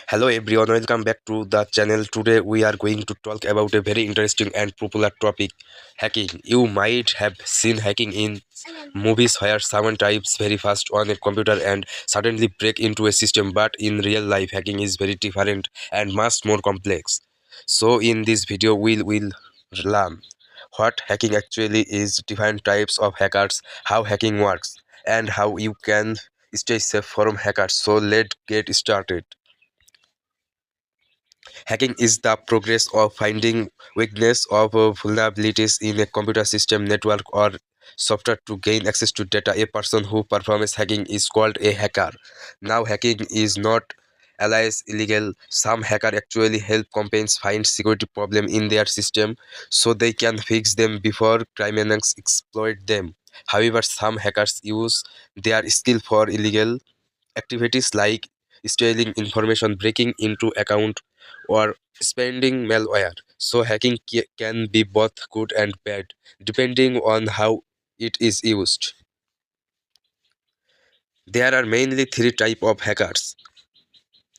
Hello everyone, welcome back to the channel. Today we are going to talk about a very interesting and popular topic, hacking. You might have seen hacking in movies where someone types very fast on a computer and suddenly break into a system, but in real life hacking is very different and much more complex. So in this video we will learn what hacking actually is, different types of hackers, how hacking works, and how you can stay safe from hackers. So let's get started. Hacking is the progress of finding weakness of vulnerabilities in a computer system, network, or software to gain access to data. A person who performs hacking is called a hacker. Now, hacking is not always illegal. Some hackers actually help companies find security problem in their system so they can fix them before criminals exploit them. However, some hackers use their skill for illegal activities like stealing information, breaking into account, or spending malware. So hacking can be both good and bad depending on how it is used. There are mainly three type of hackers.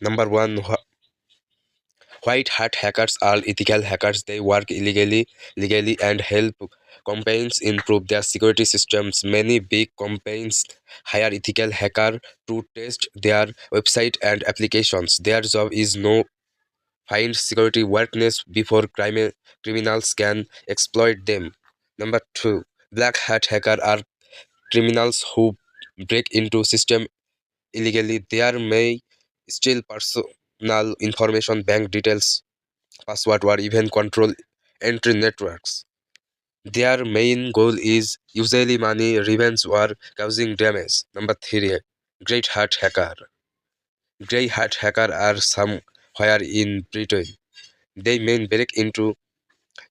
Number one, white hat hackers are ethical hackers. They work legally and help companies improve their security systems. Many big companies hire ethical hacker to test their website and applications. Their job is no find security weakness before criminals can exploit them. Number two, black hat hacker are criminals who break into system illegally. They may steal personal information, bank details, password, or even control entry networks. Their main goal is usually money, revenge, or causing damage. Number three, grey hat hacker. Grey hat hacker are somewhere in Britain. They may break into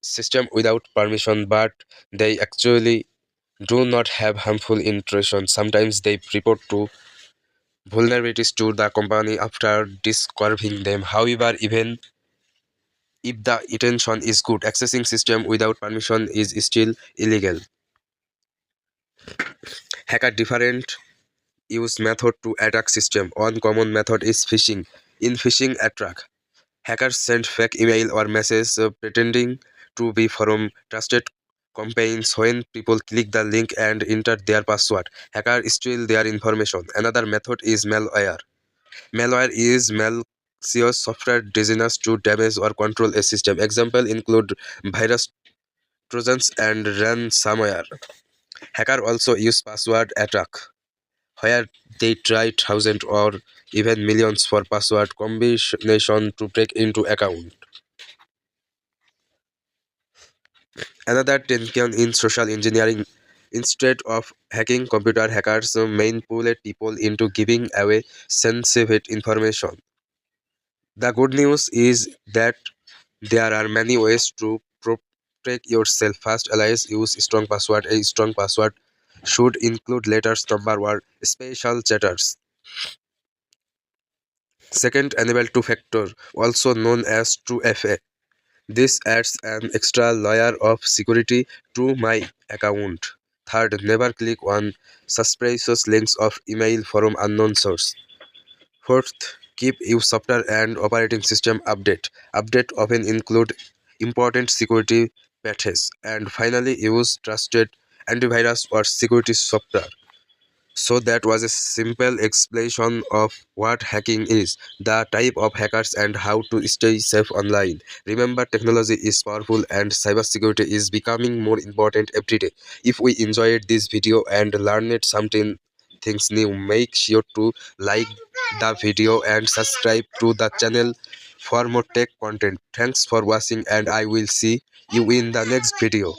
system without permission, but they actually do not have harmful intentions. Sometimes they report to vulnerabilities to the company after discovering them. However, even if the intention is good, accessing system without permission is still illegal. Hacker different use method to attack system. One common method is phishing. In phishing attack, hackers send fake email or message pretending to be from trusted companies. When people click the link and enter their password, hackers steal their information. Another method is malware. Malware is malicious software designed to damage or control a system. Example include virus, trojans, and ransomware. Hacker also use password attack, where they try thousands or even millions for password combination to break into account. Another technique in social engineering. Instead of hacking computer, hackers manipulate people into giving away sensitive information. The good news is that there are many ways to protect yourself. First, always use strong password. A strong password should include letters, number, or special characters. Second, enable two-factor, also known as 2FA. This adds an extra layer of security to my account. Third, never click on suspicious links of email from unknown source. Fourth, keep your software and operating system update. Update often include important security patches. And finally, use trusted antivirus or security software. So that was a simple explanation of what hacking is, the type of hackers, and how to stay safe online. Remember, technology is powerful and cybersecurity is becoming more important every day. If we enjoyed this video and learned something things new, make sure to like the video and subscribe to the channel for more tech content. Thanks for watching, and I will see you in the next video.